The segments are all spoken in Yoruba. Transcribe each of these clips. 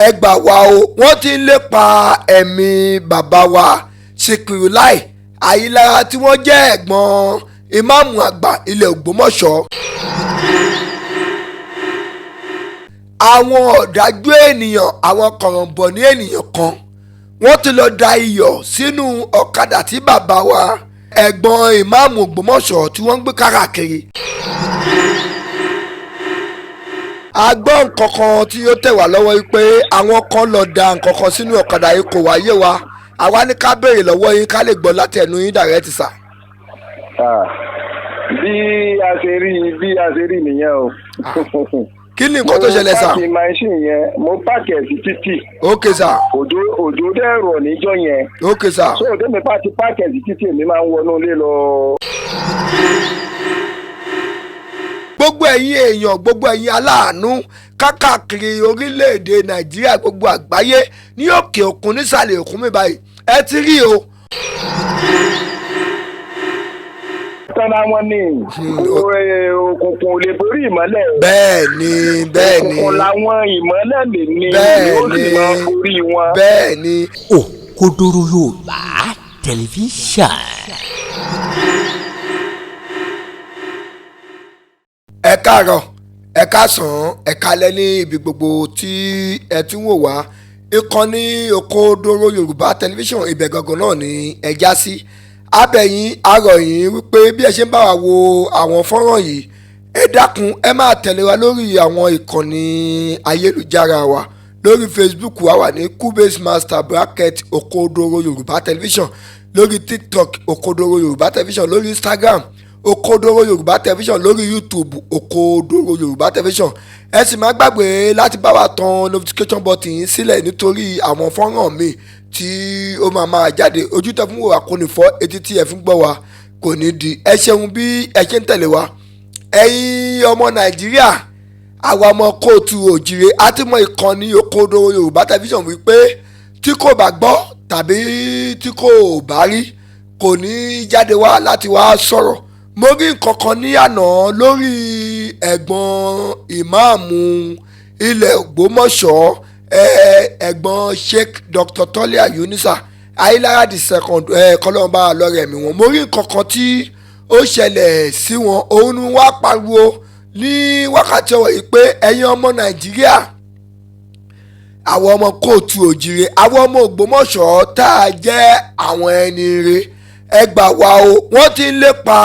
ẹ gbà wá o wọ́n ti ń lépa ẹ̀mí bàbá wa Sikirulahi Ayilara tí wọ́n jẹ́ ẹ̀gbọ́n Imam àgbà ilẹ̀ Ogbomoso. àwọn ọ̀dájú ènìyàn àwọn kọ̀rọ̀ǹbọ̀ ní ènìyàn kan wọ́n ti lọ da iyọ̀ sínú ọ̀kadà tí bàbá wa ẹ̀gbọ́n Imam Ogbomoso tí wọ́n ń gbé káàkiri. a gbọ́ nǹkan kan tí ó tẹ̀ wá lọ́wọ́ yìí pé àwọn kan lọ da nǹkan kan sínú ọ̀kadà yìí kò wáyé wa àwa ní ká béèrè lọ́wọ́ yín ká lè gbọ́ láti ẹnu yín direct sà. bí a ṣe rí nìyẹn o. kí ni nǹkan tó ṣẹlẹ̀ sà. mo pààkì machine yẹn mo pààkì ẹ̀ sí títì. ok sà. òjò dẹ̀ rọ̀ níjọ́ yẹn. ok sà. so òde mi bá ti pààkì ẹ̀ sí títì èmi máa ń wọnú ilé lọ. gbogbo ẹ̀yin èèyàn gbogbo ẹ̀yin aláàánú káàkiri orílẹ̀-èdè Nàìjíríà gbogbo àgbáyé ní òkè òkun nísàlẹ̀ òkun mi báyìí ẹ ti rí o. tọ́lá wọn ní òkùnkùn ò lè borí ìmọ́lẹ̀. bẹ́ẹ̀ni òkùnkùn làwọn ìmọ́lẹ̀ lè ní yóò sì máa borí wọn. bẹ́ẹ̀ni. Òkodoro Yorùbá tẹlifíṣàn. ẹ káàárọ̀ ẹ káàsán ẹ kálẹ́ ní ibi gbogbo tí ẹ ti ń wò wá ìkànnì Òkodoro Yorùbá tẹlifíṣàn ibẹ̀ gangan náà ni ẹ já sí abẹ́yìn arọ̀yìn wípé bí ẹ ṣe ń bá wa wo àwọn fọ́nrán yìí ẹ dákun ẹ máa tẹ̀lé wa lórí àwọn ìkànnì ayélujára wa lórí Facebook wa wà ní Cubase Master bracket Òkodoro Yorùbá tẹlifíṣàn lórí TikTok Òkodoro Yorùbá tẹlifíṣàn lórí Instagram Òkodoro Yorùbá tẹlifíṣàn lórí YouTube Òkodoro Yorùbá tẹlifíṣàn ẹ sì má gbàgbé láti bá wa tan notification button yìí sílẹ̀ nítorí àwọn fọ́nrán mi tí ó máa jáde ojú tẹ fún wa kò ní fọ́ etí tí ẹ fi ń gbọ́ wa kò ní di ẹ ṣeun bí ẹ ṣe ń tẹ̀lé wa ẹ̀yin ọmọ Nàìjíríà àwa ọmọ kóòtù òjìrè àti mọ ìkànnì Òkodoro Yorùbá tẹlifíṣàn wípé tí kò bá gbọ́ tàbí tí kò bá rí kò ní jáde wá láti wá sọ̀rọ̀ mo rí nǹkan kan ní àná lórí ẹ̀gbọ́n ìmáàmù ilẹ̀ Ògbómọ̀ṣọ́ ẹ̀gbọ́n Sheikh Dr. Tolia Yunusa Ayilara the second kọlọ́ọ̀bá lọ́rẹ̀ mi wọn mo rí nǹkan kan tí ó ṣẹlẹ̀ sí wọn òun ni wọ́n á pariwo ní wákàtí ọ̀wọ̀ yìí pé ẹ̀yin ọmọ Nàìjíríà àwọn ọmọ kóòtù òjìrè àwọn ọmọ Ògbómọ̀ṣọ́ tá a jẹ́ àwọn ẹni rere ẹ gbà wá o wọ́n ti ń lépa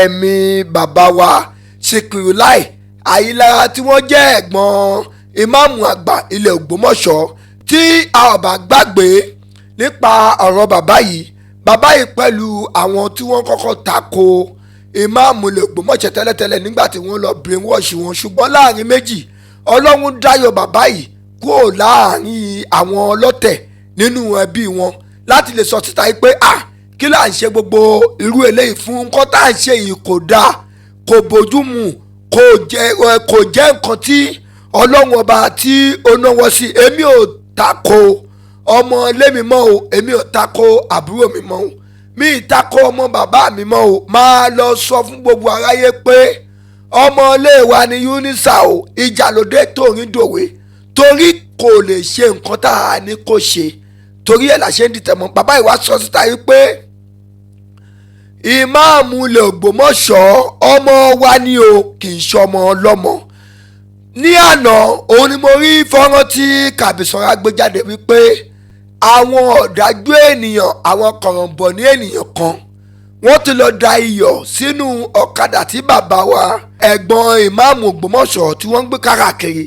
ẹ̀mí bàbá wa Sikirulahi Ayilara tí wọ́n jẹ́ ẹ̀gbọ́n Imam àgbà ilẹ̀ Ògbómọ̀ṣọ́ tí a ò bá gbàgbé nípa ọ̀rọ̀ bàbá yìí pẹ̀lú àwọn tí wọ́n kọ́kọ́ tako Imam ilẹ̀ Ògbómọ̀ṣọ́ tẹ́lẹ̀tẹ́lẹ̀ nígbà tí wọ́n lọ brainwash wọn ṣùgbọ́n láàrin méjì Ọlọ́run dáyọ̀ bàbá yìí kúrò láàrin àwọn ọlọ́tẹ̀ nínú ẹbí wọn láti lè sọ síta yìí pé kí là ń ṣe gbogbo irú eléyìí fún nǹkan tá à ń ṣe yìí kò dáa kò bójúmu kò jẹ́ nǹkan tí Ọlọ́run ọba tí ó náwó sí èmi ò tako ọmọ lémi mọ́ o èmi ò tako àbúrò mi mọ́ o mi ì tako ọmọ bàbá mi mọ́ o máa lọ sọ fún gbogbo aráyé pé ọmọ iléèwà ni Yunusa o ìjà lóde tòrin dòwe torí kò lè ṣe nǹkan tá a ní kó ṣe torí ẹ̀ là ṣe ń dìtẹ̀ mọ́ bàbá ìwà sọ síta yìí pé ìmáàmù ilẹ̀ Ògbómọ̀ṣọ́ ọmọ wa ni o kì í ṣọmọ ọlọ́mọ ní àná òun ni mo rí fọ́nrán tí Kàbísọ́lá gbé jáde wípé àwọn ọ̀dájú ènìyàn àwọn kọ̀rọ̀ǹbọ̀ ní ènìyàn kan wọ́n ti lọ da iyọ̀ sínú ọ̀kadà tí bàbá wa ẹ̀gbọ́n ìmáàmù Ògbómọ̀ṣọ́ tí wọ́n ń gbé káàkiri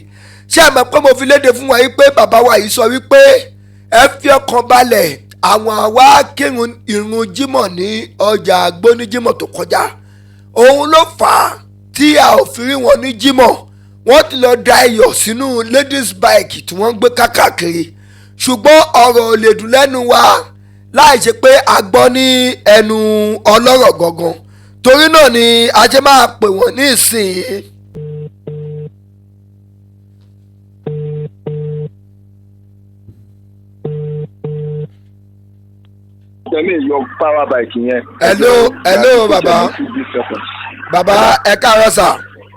ṣé ẹ mọ̀ pé mo fi léde fún wa yìí pé bàbá wa yìí sọ wípé ẹ fi ọkàn balẹ̀ àwọn àwa kírun ìrun jímọ̀ ní ọjà agbóníjímọ̀ tó kọjá òun ló fà á tí a ò fi rí wọn ní jímọ̀ wọ́n ti lọ da iyọ̀ sínú ladies bike tí wọ́n ń gbé káàkiri ṣùgbọ́n ọ̀rọ̀ ò lè dùn lẹ́nu wa láì ṣe pé a gbọ́ ní ẹnu ọlọ́rọ̀ gangan torí náà ni a ṣe máa pè wọ́n ní ìsìn. tẹ̀lé yọ power bike yẹn. hello bàbá ẹ káàárọ̀ sà.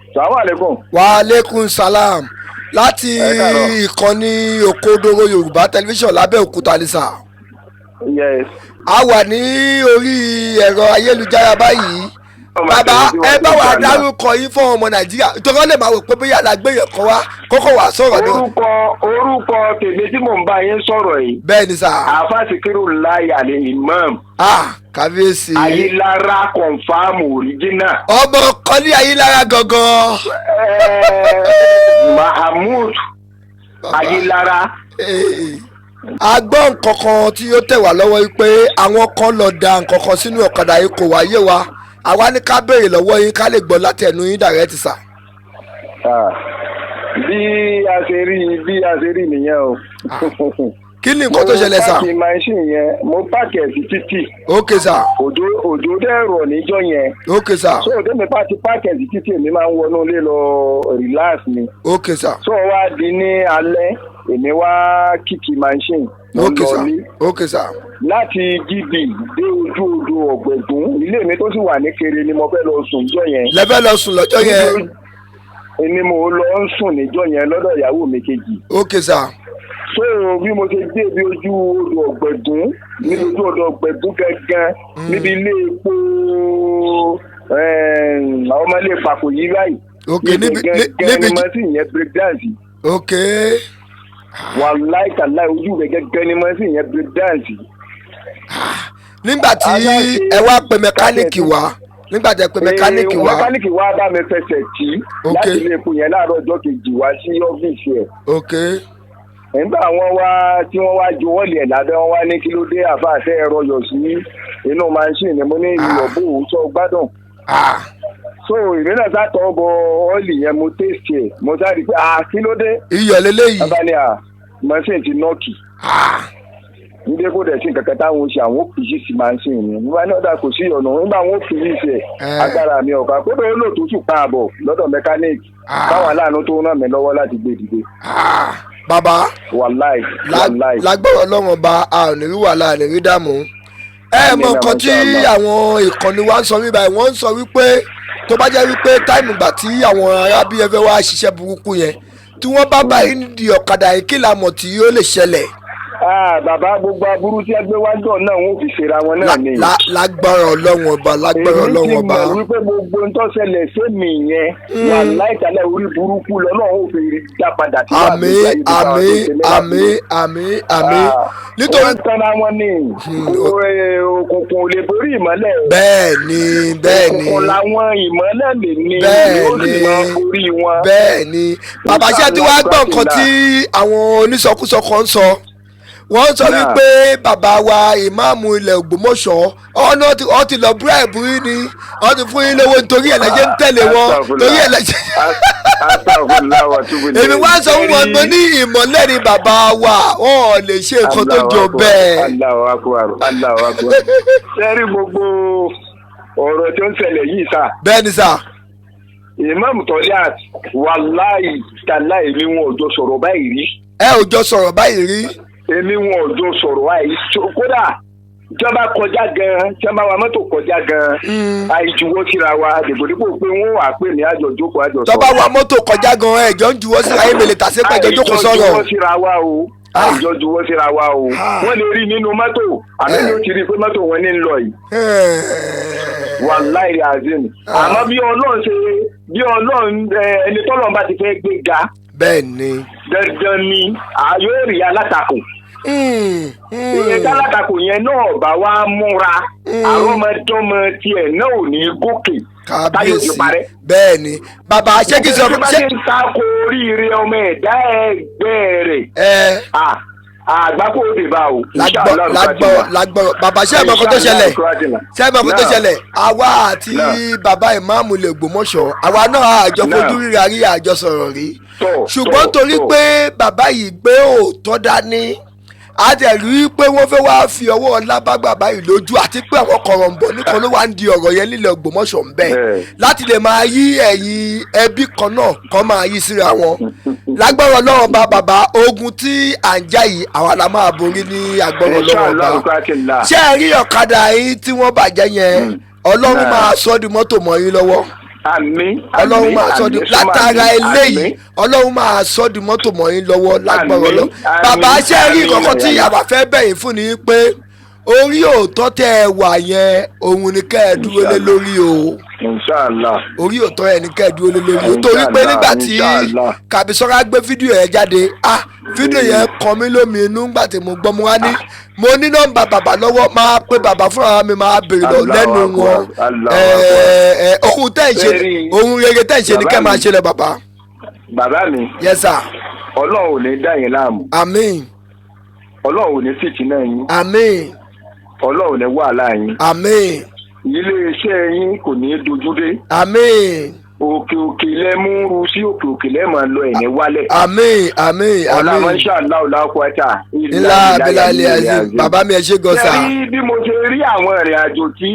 Assalamu alaikum. wa aleykum salam láti ìkànnì Òkodoro Yorùbá tẹlifíṣàn lábẹ́òkúta ní sà. Yes. A wà ní orí ẹ̀rọ ayélujára báyìí. Bàbá ẹ bá wa dárúkọ yín fún ọmọ Nàìjíríà nítorí wọ́n lè máa wò pé bóyá làgbéyẹ̀ kan wá kókó wà sọ̀rọ̀ náà. Orúkọ tèmi tí mò ń bá yín sọ̀rọ̀ yìí. Bẹ́ẹ̀ ni sà. Àfa Sikirulahi àlè Imam. Kábíyèsí. Ayilara confam original. Ọmọ kan ní Ayilara gangan. Mahamud Ayilara. A gbọ́ nǹkan kan tí ó tẹ̀ wá lọ́wọ́ yìí pé àwọn kan lọ da nǹkan kan sínú ọ̀kadà yìí kò wáyé wa àwa ní ká béèrè lọ́wọ́ yín ká lè gbọ́ láti ẹnu yín dàrẹ́tì sà. Bí a ṣe rí nìyẹn o. Kí ni nǹkan tó ṣẹlẹ̀ sà? mo pààkì machine yẹn mo pààkì ẹ̀ sí títì. Ok sà. òjò dẹ̀ rọ̀ níjọ́ yẹn. Ok sà. so òde mi pààkì ẹ̀ sí títì èmi máa ń wọnú ilé lọ relax ni. Ok sà. so wá di ní alẹ́ èmi wá kíkì machine. Ok sà. Ok sà. láti GB dé ojú odò Ọ̀gbẹ̀gún ilé mi tó sì wà ní Kere ni mo fẹ́ lọ sùn níjọ́ yẹn. lẹ́fẹ́ lọ sùn lọ́jọ́ yẹn. ni mo lọ ń sùn níjọ́ yẹn lọ́dọ̀ ìyàwó mi kejì. Ok sà. so bí mo ṣe dé bí ojú odò Ọ̀gbẹ̀gún níbi ojú odò Ọ̀gbẹ̀gún gangan níbi ilé epo àwọn ọmọ ilé papò yìí báyìí. Ok níbi ni mo sì yẹn break dance. Ok. wàláì tàláì ojú rẹ̀ gẹ́gẹ́ ni mo sì yẹn break dance. nígbà tí ẹ wá pe mẹkáníìkì wá nígbà tí ẹ pe mẹkáníìkì wá. mẹkáníìkì wá bá mi fẹsẹ̀ tì láti ilé epo yẹn láàárọ̀ ọjọ́ kejì wá sí ọ́fíìsì ẹ̀. Ok. nígbà tí wọ́n wá ju wọ́ọ̀lì ẹ̀ lábẹ́ wọn wá ní kí ló dé àfàṣẹ ẹ̀rọ yọ̀ sí inú machine mo ní ìyọ̀bù sọ gbádùn. so ìrìnà sátọ̀ bọ ọ́ọ̀lì yẹn mo tẹ́sì ẹ̀ mo sáré pé kí ló dé. iyọ̀ lélẹ́yìí. bàbá ni machine ti nọ́ọ̀kì. nígbà kó dẹ̀ sí kankan táwọn ṣe àwọn òpìṣì sí machine ni nígbà náà dà kò sí ọ̀nà nígbà wọn òpìṣì ṣe agbára mi ọ̀gá kó bẹ́ẹ̀ lò tó sùn pa àbọ̀ lọ́dọ̀ mẹkáníìkì káwọn aláàánú tó ràn mí lọ́wọ́ láti gbé dìde. Bàbá wàláì lágbára Ọlọ́run ọba a ò ní rí wàhálà a ní rí dààmú. Mọ nǹkan tí àwọn ìkànnì wa ń sọ wípé wọ́n ń sọ wípé tó bá jẹ́ wípé táìmù ìgbà tí àwọn arábí ẹfẹ́ wá ṣiṣẹ́ burúkú yẹn tí wọ́n bá bá yín di ọ̀kadà yìí kí làmọ̀ tí yóò lè ṣẹlẹ̀. Bàbá gbogbo aburú tí ẹgbẹ́ wá dọ̀ náà wọ́n fi ṣera wọn náà ni. Lágbára Ọlọ́run ọba lágbára Ọlọ́run ọba. èmi ti mọ̀ wípé gbogbo ń tọ́sẹ̀lẹ̀ sẹ́mi yẹn wà láìsàlẹ̀ orí burúkú lọ́nà ó fi dá padà sí àmín. nítorí wọ́n tọ́ra wọn ní òkùnkùn ò lè borí ìmọ́lẹ̀. bẹ́ẹ̀ni òkùnkùn làwọn ìmọ́lẹ̀ lè ní yóò sì máa borí wọn. bẹ́ẹ̀ni bàbá ṣé tí wàá gbọ́ nǹkan tí àwọn onísọkúsọ kan ń sọ wọ́n sọ wípé bàbá wa ìmáàmù ilẹ̀ Ògbómọ̀ṣọ́ ọ ti lọ búráìbù yín ni ọ ti fún yín lówó nítorí ẹ̀lẹ́jẹ̀ ń tẹ̀lé wọn torí ẹ̀lẹ́jẹ̀. èmi wá sọ fún wọn pé ní ìmọ̀lẹ́ ni bàbá wa wọn ò lè ṣe nǹkan tó jọ bẹ́ẹ̀. Allahu Akbar. sẹ́rí gbogbo ọ̀rọ̀ tó ń ṣẹlẹ̀ yìí sá. bẹ́ẹ̀ni sá. Imam Tolia wàláì tàláì mi wọn ò jọ sọ̀rọ̀ báyìí rí. ẹ ò jọ sọ̀rọ̀ báyìí rí. èmi wọn ò jọ sọ̀rọ̀ àìsí kódà jọba kọjá gan jọba wa mọ́tò kọjá gan àìjuwọ́ síra wa dèbòdìbò pé wọ́n wà pé ní àjọ jókòó àjọ sọ̀rọ̀. jọba wa mọ́tò kọjá gan ẹ̀jọ̀ ń juwọ́ síra yín mele tàṣé pé ẹ̀jọ̀ jókòó sọ̀rọ̀. àìjọ juwọ́ síra wa o àìjọ juwọ́ síra wa o wọ́n lè rí nínú mọ́tò àmì ló ti rí pé mọ́tò wọn ní ń lọ yìí. wàláì azim àmọ́ bí ọlọ́run ẹni tọ́lọ́run bá ti fẹ́ gbé ga. bẹ́ẹ̀ni. dandan ni yóò rí alátakò. ìyẹn tálátakò yẹn náà bá wá múra àrọ́mọdọ́mọ tiẹ̀ náà ò ní gòkè. kábíyèsí bẹ́ẹ̀ni bàbá ṣé kí n sọ fún ṣé kí n ta ko oríire ọmọ ẹ̀dá ẹgbẹ́ rẹ̀. àgbákò òde bá o. lágbọ̀rọ̀ bàbá ṣé ẹ̀mọ́ kan tó ṣẹlẹ̀ àwa àti bàbá ìmáàmù ilẹ̀ Ògbómọ̀ṣọ́ àwa náà àjọ fojú ríra rí àjọ sọ̀rọ̀ rí ṣùgbọ́n torí pé bàbá yìí gbé òótọ́ dání a dẹ̀ rí pé wọ́n fẹ́ wáá fi ọwọ́ ọlá bá bàbá yìí lójú àti pé àwọn kọ̀rọ̀ǹbọ̀ nìkan ló wá ń di ọ̀rọ̀ yẹn nílẹ̀ Ògbómọ̀ṣọ́ ń bẹ̀ láti lè máa yí ẹ̀yìn ẹbí kan náà kan máa yí síra wọn lágbára Ọlọ́run bá bàbá ogun tí à ń jà yìí àwa la máa borí ní agbára Ọlọ́run bá ṣé ẹ rí ọ̀kadà yín tí wọ́n bàjẹ́ yẹn Ọlọ́run máa sọ di mọ́tò mọ́ yín lọ́wọ́. àmín. Ọlọ́run máa sọ di látara eléyìí Ọlọ́run máa sọ di mọ́tò mọ́ yín lọ́wọ́ lágbára lọ. Bàbá ṣe rí kankan tí àwa fẹ́ bẹ̀yìn fún ni pé orí òótọ́ tẹ́ ẹ wà yẹn òun ni kẹ́ ẹ dúró lé lórí o. Inshallah. Orí òótọ́ yẹn ni kẹ́ ẹ dúró lé lórí o. Torí pé nígbà tí Kàbísọ́lá gbé fídíò yẹn jáde fídíò yẹn kan mí lómi inú nígbà tí mo gbọ́ mo wá ní mo ní nọ́mbà bàbá lọ́wọ́ máa pé bàbá fúnra mi máa béèrè lọ lẹ́nu wọn ohun tẹ́ ń ṣe ohun rere tẹ́ ń ṣe ni kẹ́ máa ṣe lọ bàbá. Bàbá mi. Yes sir. Ọlọ́run ò ní dá yín láàmú. Àmín. Ọlọ́run ò ní fìtínà yín. Àmín. Ọlọ́run ò ní wàhálà yín. Àmín. Ilé iṣẹ́ yín kò ní dojúdé. Àmín. Òkè òkè lẹ́múrú sí òkè òkè lẹ́mọ̀ lọ ẹ̀ní wálẹ̀. Àmín àmín àmín. Ọ̀la inshallah ọ̀la ọ̀pọ̀ta. Ilá abilálẹ̀ azim. Bàbá mi ẹ ṣe gan sa. Ṣé bí mo ṣe rí àwọn ìrìn àjò tí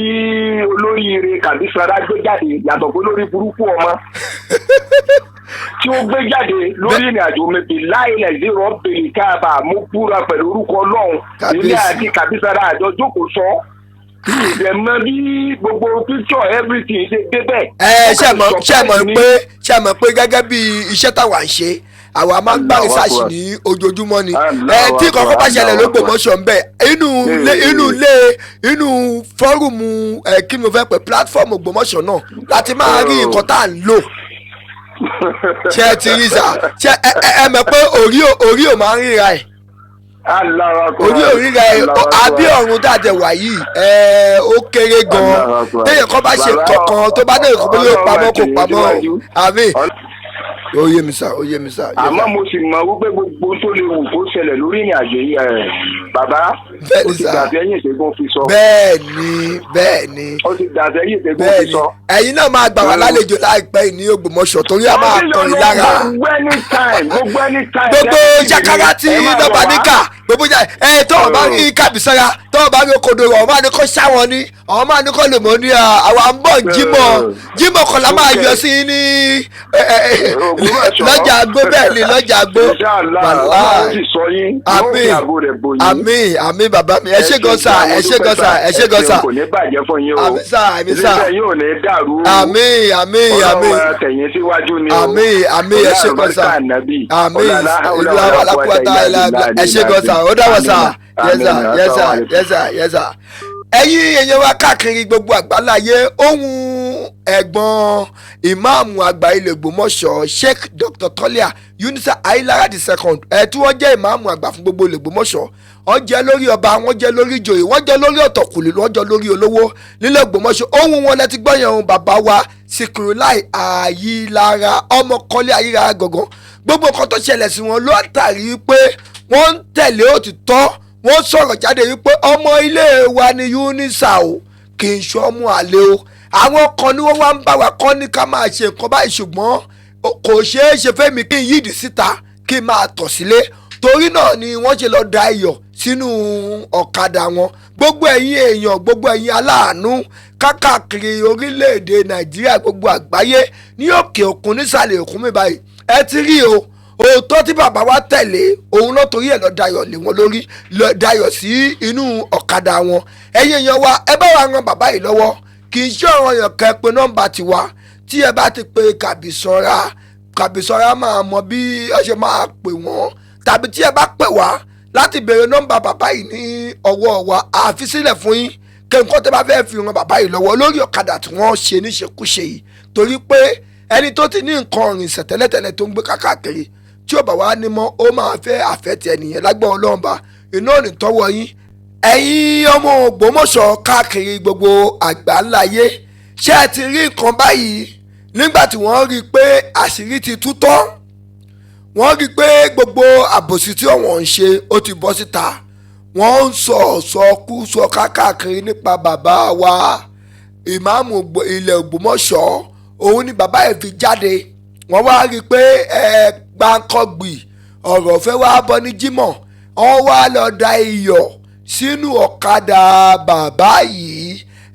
olóríire Kàbísọ́lá gbé jáde yàtọ̀ pé lórí burúkú ọmọ tí ó gbé jáde lórí ìrìn àjò mẹ́bí láìlẹ̀ zero bèrè káàbà mo búra pẹ̀lú orúkọ Ọlọ́run ilé àti Kàbísọ́lá àjọ jókòó sọ ìdẹ̀mọ́ bí gbogbo picture everything ṣe débẹ̀. ṣe mọ̀ pé gẹ́gẹ́ bí iṣẹ́ táwa ń ṣe àwa máa ń gbá research ní ojoojúmọ́ ni tí kọ̀ọ̀kan bá ṣẹlẹ̀ l'Ógbómọ̀ṣọ́ ń bẹ̀ inú fọ́rùmù kí ni mo fẹ́ pè platform Ògbómọ̀ṣọ́ náà láti máa rí nǹkan tá à ń lò ṣe ti rí sà ṣe ẹ mọ̀ pé orí ò máa ń ríra ẹ̀ orí òríra ẹ àbí ọ̀run dáadẹ wà yìí ó kéré gan-an téèyàn kan bá ṣe kankan tó bá dé ìkọ́bí yóò pamọ́ kò pamọ́ àmì. ó yé mi sá. àmọ́ mo sì mọ̀ wípé gbogbo tó lè wù kó ṣẹlẹ̀ lórí ìrìn àjò yìí bàbá ó ti dàbí ẹ̀yìn ìṣègùn fi sọ. bẹ́ẹ̀ni. ó ti dàbí ẹ̀yìn ìṣègùn fi sọ. ẹ̀yin náà máa gbà wá lálejò láìpẹ́ ní Ògbómọ̀ṣọ́ torí a máa kọrin lára. gbogbo yakara tí nọ́mbà níkà gbogbo tọ́wọ́ bá rí Kàbísọ́lá tọ́wọ́ bá rí Okodoro ọ̀hún máa ní kó ṣáwọn ní ọ̀hún máa ní kó lè mọ̀ ní àwa ń bọ̀ jímọ̀ kan la máa yọ sí ní lọ́jà àgbó bẹ́ẹ̀ ni lọ́jà àgbó. àmín bàbá mi ẹ ṣé gan sa. kò ní bàjẹ́ fún yín o. àmín sà. iléeṣẹ́ yín ò ní dàrú. àmín. ọlọ́run tẹ̀yìn síwájú ni o. àmín ẹ ṣé gan sa. àmín ìlú àwọn alákùúwátá ẹ ṣé gan sa. ó dáwọ́ sà. yes sir. ẹ̀yin èèyàn wa káàkiri gbogbo àgbáláyé ohun ẹ̀gbọ́n ìmáàmù àgbà ilẹ̀ Ògbómọ̀ṣọ́ Sheikh Dr. Tolia Yunusa Ayilara the second tí wọ́n jẹ́ ìmáàmù àgbà fún gbogbo ilẹ̀ Ògbómọ̀ṣọ́ wọ́n jẹ́ lórí ọba wọ́n jẹ́ lórí ìjòyè wọ́n jẹ́ lórí ọ̀tọ̀kùlù wọ́n jẹ́ lórí olówó nílẹ̀ Ògbómọ̀ṣọ́ ohun wọn lẹ́ti gbọ́yàn ohun bàbá wa Sikirulahi Ayilara ọmọ kọ́lé Ayilara gangan gbogbo nǹkan tó ṣẹlẹ̀ sí wọn ló tàrí pé wọ́n ń tẹ̀lé òtítọ́ wọ́n sọ̀rọ̀ jáde wípé ọmọ ilé wa ni Yunusa o kì í ṣe ọmọ àlè o àwọn kan ni wọ́n wá ń bá wa kọ́ ní ká máa ṣe nǹkan báyìí ṣùgbọ́n kò ṣeé ṣe fẹ́mi kí n yídìí síta kí n máa tọ̀ sílé torí náà ni wọ́n ṣe lọ́ọ́ da iyọ̀ sínú ọ̀kadà wọn gbogbo ẹ̀yin èèyàn gbogbo ẹ̀yin aláàánú káàkiri orílẹ̀-èdè Nàìjíríà gbogbo àgbáyé ní òkè òkun nísàlẹ̀ òkun mi báyìí ẹ ti rí o òótọ́ tí bàbá wa tẹ̀lé òun náà torí ẹ̀ lọ dayọ̀ lé wọn lórí lọ dayọ̀ sí inú ọ̀kadà wọn ẹ̀yin èèyàn wa ẹ bá wa ran bàbá yìí lọ́wọ́ kì í ṣe ọ̀ràn yàn kẹ́ pé nọ́mbà tiwa tí ẹ bá ti pe Kàbísọ́lá máa mọ bí ẹ ṣe máa pè wọ́n tàbí tí ẹ bá pè wá láti béèrè nọ́mbà bàbá yìí ní ọwọ́ wa àfi sílẹ̀ fún yín kí nǹkan tẹ́ bá fẹ́ fi ran bàbá yìí lọ́wọ́ lórí ọ̀kadà tí wọ́n ṣe níṣekúṣe yìí torí pé ẹni tó ti ní nǹkan ọ̀rìnṣẹ̀ tẹ́lẹ̀tẹ́lẹ̀ tó ń gbé káàkiri tí ó bá wá ní mọ́ ó máa fẹ́ àfẹ́tì ẹnìyẹn lágbọ́n Ọlọ́run iná ò ní tọ́wọ́ yín ẹ̀yin ọmọ Ògbómọ̀ṣọ́ káàkiri gbogbo àgbáńláyé ṣé ẹ ti rí nǹkan báyìí nígbà tí wọ́n rí i pé àṣírí ti tú tán wọ́n rí i pé gbogbo àbòsí tí wọ́n ń ṣe ó ti bọ́ síta wọ́n ń sọ káàkiri nípa bàbá wa ìmáàmù ilẹ̀ Ògbómọ̀ṣọ́ òun ni bàbá ẹ̀ fi jáde wọ́n wá rí i pé gbàǹkọ̀gbì ọ̀rọ̀ fẹ́ wá bọ́ ní jímọ̀ wọ́n wá lọ da iyọ̀ sínú ọ̀kadà bàbá yìí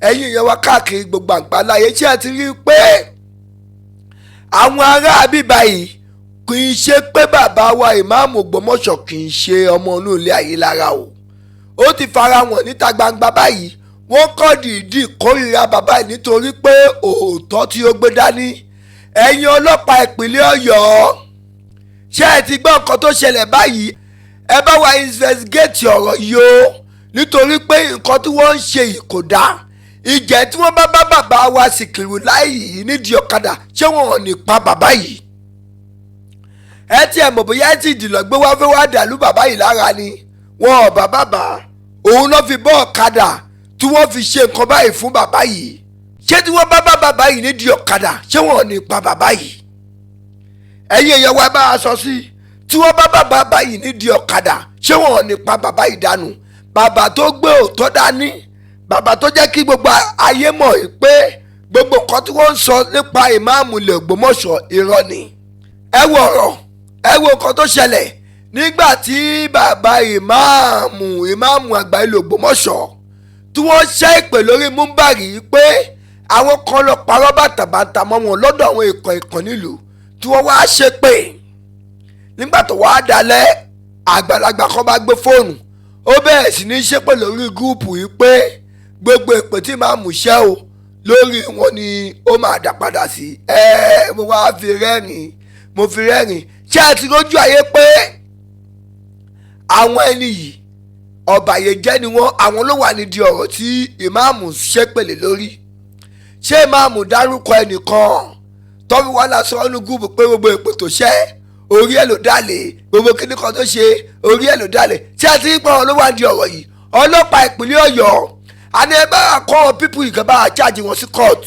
ẹ̀yin ìyẹn wá káàkiri gbogbo àgbáláyé tí a ti rí i pé àwọn ará bíbá yìí kì í ṣe pé bàbá wa ìmáàmù Ògbómọ̀ṣọ́ kì í ṣe ọmọ inú ilé Ayilara o ó ti fara wọn níta gbangba báyìí wọ́n kọ́ dìídì kórìíra bàbá yìí nítorí pé òótọ́ tí ó gbé dání. Ẹ̀yin ọlọ́pàá ìpínlẹ̀ Ọ̀yọ́ ṣé ẹ ti gbọ́ nǹkan tó ṣẹlẹ̀ báyìí? Ẹ bá wa investigate ọ̀rọ̀ yìí o, nítorí pé nǹkan tí wọ́n ń ṣe yìí kò dáa. Ìjẹ́ tí wọ́n bá bàbá wa Sikirulahi yìí nídìí ọ̀kadà ṣé wọn ò ní pa bàbá yìí? Ẹ ti ẹ̀ mọ̀ bóyá ẹ ti dìlọ̀ gbé wá fẹ́ wá dàlú bàbá yìí lára ni. Wọn ò bá bàbá òun ló fi bọ́ ọ̀kadà tí wọ́n fi ṣe nǹkan báyìí fún bàbá yìí. Ṣé tí wọ́n bá bàbá yìí nídìí ọ̀kadà ṣé wọn ò ní pa bàbá yìí? Ẹ̀yin èèyàn wa bá a sọ sí, tí wọ́n bá bàbá yìí nídìí ọ̀kadà ṣé wọn ò ní pa bàbá yìí dànù? Bàbá tó gbé òótọ́ dání, bàbá tó jẹ́ kí gbogbo ayé mọ̀ pé gbogbo nǹkan tí wọ́n ń sọ nípa ìmáàmù ilẹ̀ Ògbómọ̀ṣọ́ irọ́ ni. Ẹ wo ọ̀rọ̀, ẹ wo nǹkan tó ṣẹlẹ̀ nígbà tí bàbá ìmáàmù àgbà ilẹ̀ Ògbómọ̀ṣọ́ tí wọ́n ṣẹ́ ìpè lórí múmbàrí pé àwọn kan lọ parọ́ bàtàbàtà mọ́ wọn lọ́dọ̀ àwọn ìkàn nílùú tí wọ́n wá ṣépè. Nígbà tó wá dalẹ̀ àgbàlagbà kan bá gbé fóònù, ó bẹ̀rẹ̀ sí ní ṣépè lórí gúùpù yìí pé gbogbo ìpè tí ìmáàmù ṣẹ́ o lórí wọn ni ó máa dá padà sí. Mo wá fi rẹ́rìn. Ṣé ẹ ti rójú ayé pé àwọn ẹni yìí ọ̀bàyéjẹ́ ni wọ́n, àwọn ló wà nídìí ọ̀rọ̀ tí ìmáàmù ṣépèlè lórí? Ṣé ìmáàmù dárúkọ ẹnìkan tọ́wí wá lásán ọ́nù gúùpù pé gbogbo ìpè tó ṣẹ́ orí ẹ̀ ló dálé, gbogbo kíní kan tó ṣe orí ẹ̀ ló dálé? Ṣé ẹ ti rí pé wọn ló wà nídìí ọ̀rọ̀ yìí? Ọlọ́pàá ìpínlẹ̀ Ọ̀yọ́ àní ẹ bá kọ́ pípù yìí kan bá charge wọn sí court.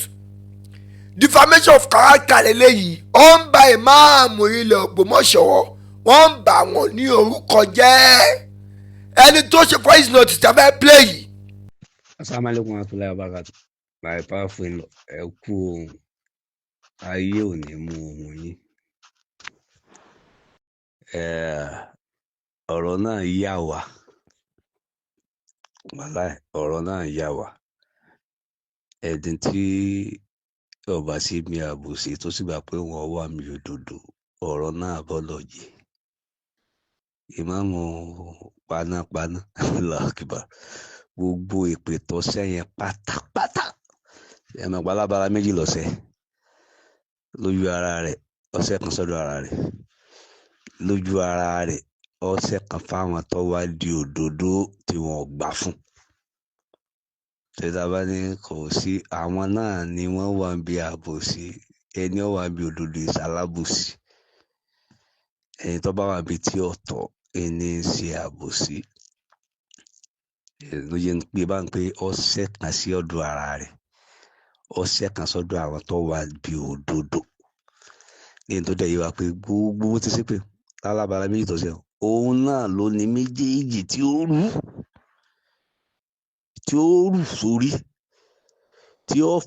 Defamation of character lélẹ́yìí, ó ń ba ìmáàmù ilẹ̀ Ògbómọ̀ṣọ́, wọ́n ń bà wọ́n ní orúkọ jẹ́. Ẹni tó ṣe voice note tí a fẹ́ play yìí. Assalamualaikum warahmatullahi wabarakatuh. My powerful in ẹ kú ohun ayé ò ní mú ohun yín. Ọ̀rọ̀ náà yà wá. Wàláhì ọ̀rọ̀ náà yà wá. Ẹ̀dín tí ọba sí mi àbòsí tó sì gbà pé wọ́n wà mí òdodo, ọ̀rọ̀ náà bọ́lọ̀ jẹ́. Ìmáàmù panápaná lọ́kìbà gbogbo ìpè tó sẹ́yìn pátápátá ẹ̀mọ̀ palábára méjì lọ́sẹ̀ lójú ara rẹ̀ ọ̀sẹ̀ kan sọ́dọ̀ ara rẹ̀ lójú ara rẹ̀ ọ̀sẹ̀ kan fáwọn tó wá di òdodo tí wọ́n gbà fún. Tẹ́tà bá ní kò sí àwọn náà ni wọ́n wà bí àbòsí, ẹni ó wà bí òdodo ìsàlábòsí, ẹni tó bá wà bí tí ọ̀tọ̀ ẹni ń ṣe àbòsí. Ló yẹ ń pè bá ń pé ọ̀sẹ̀ kan sí ọ̀dọ̀ ara rẹ̀ ọ̀sẹ̀ kan sọ́dọ̀ àwọn tó wà bí òdodo. Ní tó dẹ̀ yé wa pé gbogbo ti sí pé lálábàárà méjì tó ṣe òun náà ló ní méjèèjì tí ó rú sórí tí ó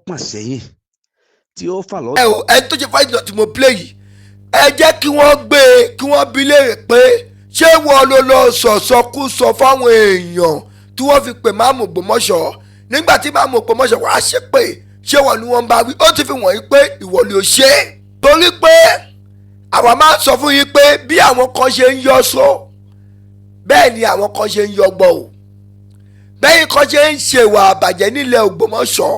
pọ̀n sẹ́yìn tí ó fà lọ. Ẹni tó ṣe fáìlì náà tí mo play yìí, ẹ jẹ́ kí wọ́n gbé e kí wọ́n bi léèrè pé ṣé wọ́n ló lọ sọ̀sọ́kúsọ fáwọn èèyàn tí wọ́n fi pè máàmù Ògbómọ̀ṣọ́ nígbà tí máàmù Ògbómọ̀ṣọ́ wàá ṣe pé ṣé wọ́n ni wọ́n bá wí? Ó ti fi wọ̀nyí pé ìwọ ló ṣe é, torí pé àwa máa ń sọ fún yín pé bí àwọn kan ṣe ń yọ sọ bẹ́ẹ̀ ni àwọn kan ṣe ń yọgbọ́ o. Bẹ́ẹ̀ kan ṣe ń ṣèwà àbàjẹ́ nílẹ̀ Ògbómọ̀ṣọ́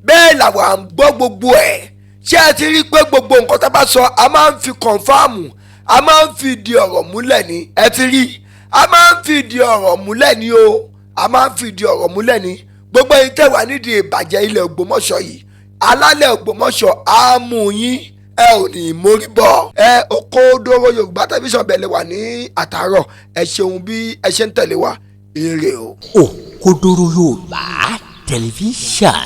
bẹ́ẹ̀ làwọn à ń gbọ́ gbogbo ẹ̀. Ṣé ẹ ti rí i pé gbogbo nǹkan tá a bá sọ a máa ń fi kọ̀ǹfàmù, a máa ń fi di ọ̀rọ̀ múlẹ̀ ni? Ẹ ti rí, a máa ń fi di ọ̀rọ̀ múlẹ̀ ni o, a máa ń fi di ọ̀rọ̀ múlẹ̀ ni. Gbogbo yìí tẹ̀wá nídìí ìbàjẹ́ ilẹ̀ Ògbómọ̀ṣọ́ yìí, alálẹ̀ Ògbómọ̀ṣọ́ á mú yín, ẹ ò ní mórí bọ́. Òkodoro Yorùbá tẹlifíṣàn bẹ̀rẹ̀ wà ní àtàárọ̀. Ẹ ṣeun bí ẹ ṣe ń tẹ̀lé wa, ire o. Òkodoro Yorùbá tẹlifíṣàn.